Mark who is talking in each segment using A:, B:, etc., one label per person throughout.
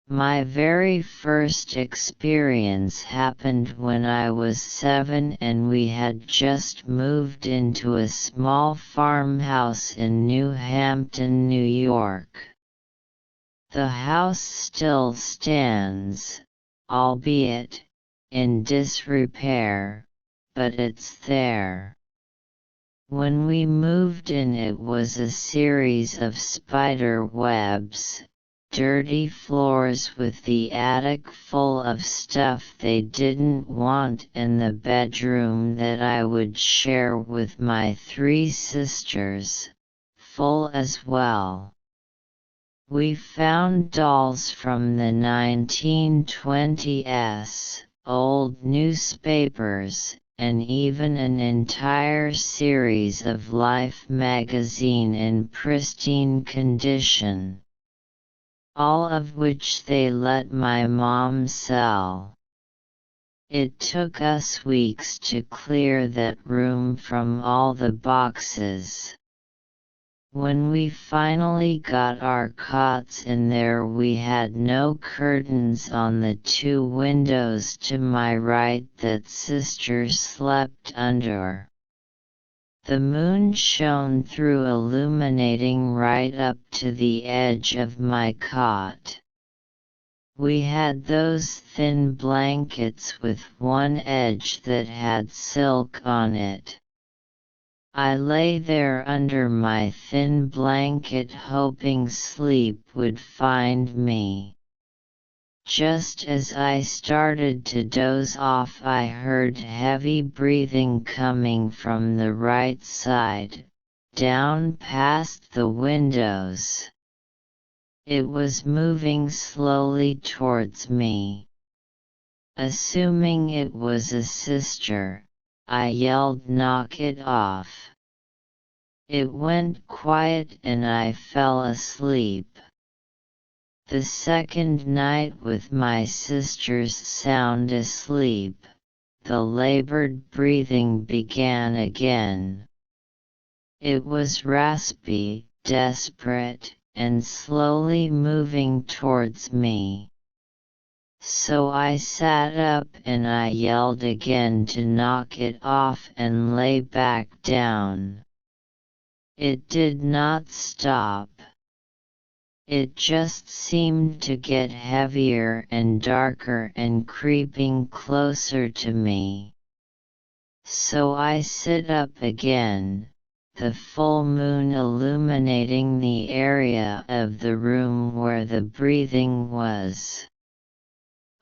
A: My very first experience happened when I was 7 and we had just moved into a small farmhouse in New Hampton, New York. The house still stands, albeit in disrepair, but it's there. When we moved in, it was a series of spider webs, dirty floors with the attic full of stuff they didn't want, and the bedroom that I would share with my 3 sisters, full as well. We found dolls from the 1920s, old newspapers, and even an entire series of Life magazine in pristine condition, all of which they let my mom sell. It took us weeks to clear that room from all the boxes. When we finally got our cots in there, we had no curtains on the 2 windows to my right that sister slept under. The moon shone through, illuminating right up to the edge of my cot. We had those thin blankets with one edge that had silk on it. I lay there under my thin blanket, hoping sleep would find me. Just as I started to doze off, I heard heavy breathing coming from the right side, down past the windows. It was moving slowly towards me. Assuming it was a sister, I yelled, "Knock it off." It went quiet and I fell asleep. The second night, with my sisters sound asleep, the labored breathing began again. It was raspy, desperate, and slowly moving towards me. So I sat up and I yelled again to knock it off and lay back down. It did not stop. It just seemed to get heavier and darker and creeping closer to me. So I sit up again, the full moon illuminating the area of the room where the breathing was.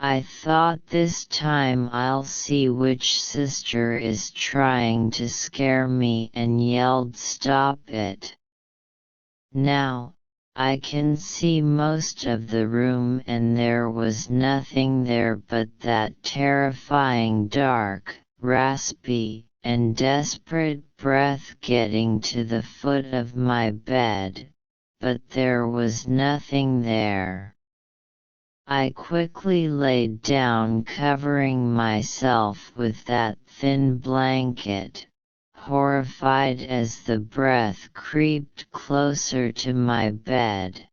A: I thought, this time I'll see which sister is trying to scare me, and yelled, "Stop it." Now, I can see most of the room and there was nothing there but that terrifying dark, raspy, and desperate breath getting to the foot of my bed, but there was nothing there. I quickly laid down, covering myself with that thin blanket, horrified as the breath creeped closer to my bed.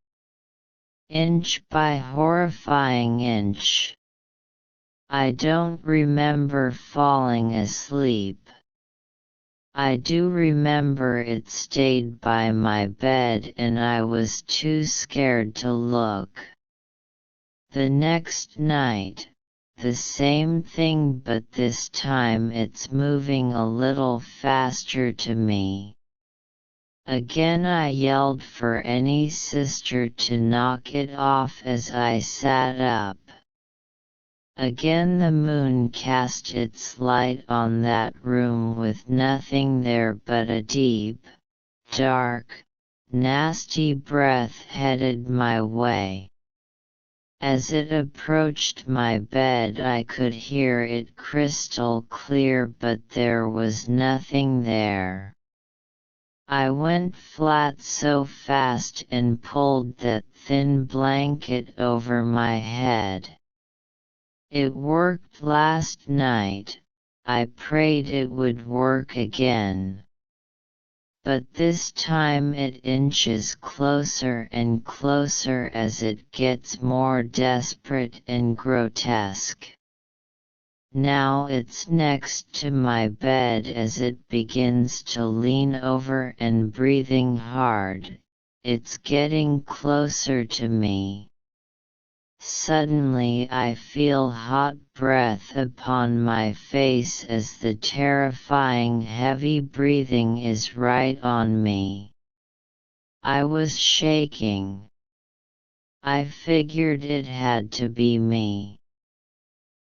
A: Inch by horrifying inch. I don't remember falling asleep. I do remember it stayed by my bed and I was too scared to look. The next night, the same thing, but this time it's moving a little faster to me. Again I yelled for any sister to knock it off as I sat up. Again the moon cast its light on that room with nothing there but a deep, dark, nasty breath headed my way. As it approached my bed I could hear it crystal clear, but there was nothing there. I went flat so fast and pulled that thin blanket over my head. It worked last night. I prayed it would work again. but this time it inches closer and closer as it gets more desperate and grotesque. Now it's next to my bed as it begins to lean over and breathing hard. It's getting closer to me. Suddenly I feel hot breath upon my face as the terrifying heavy breathing is right on me. I was shaking. I figured it had to be me.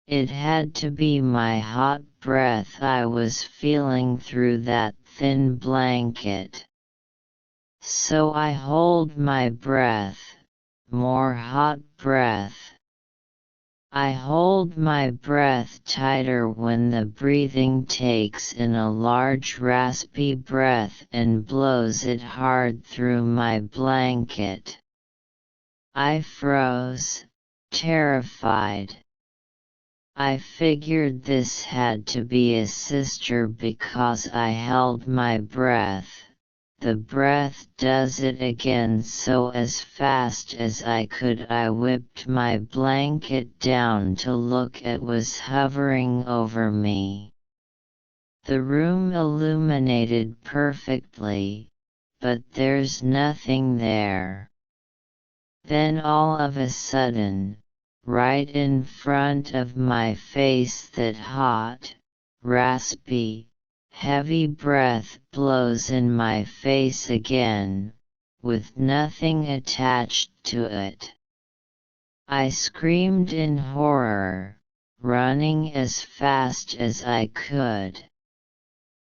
A: It had to be my hot breath I was feeling through that thin blanket. So I hold my breath. More hot breath. I hold my breath tighter when the breathing takes in a large raspy breath and blows it hard through my blanket. I froze, terrified. I figured this had to be a sister because I held my breath. The breath does it again, so as fast as I could I whipped my blanket down to look at what was hovering over me. The room illuminated perfectly, but there's nothing there. Then all of a sudden, right in front of my face, that hot, raspy, heavy breath blows in my face again, with nothing attached to it. I screamed in horror, running as fast as I could.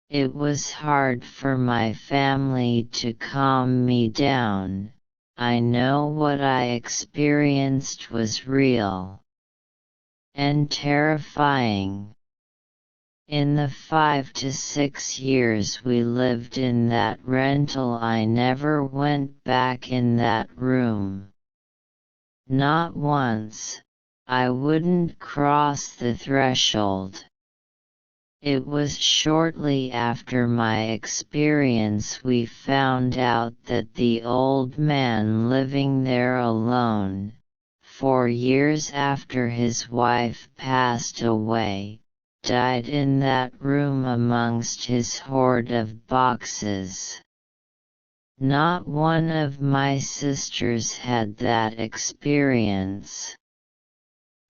A: It was hard for my family to calm me down. I know what I experienced was real and terrifying. In the 5 to 6 years we lived in that rental, I never went back in that room. Not once. I wouldn't cross the threshold. It was shortly after my experience we found out that the old man living there alone, 4 years after his wife passed away, died in that room amongst his hoard of boxes. Not one of my sisters had that experience.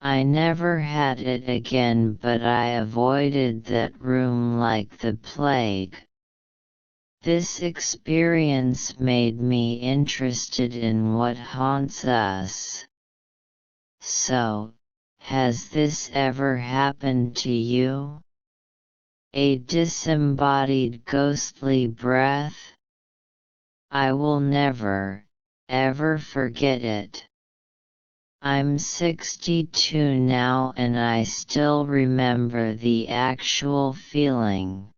A: I never had it again, but I avoided that room like the plague. This experience made me interested in what haunts us. So, has this ever happened to you? A disembodied ghostly breath? I will never, ever forget it. I'm 62 now and I still remember the actual feeling.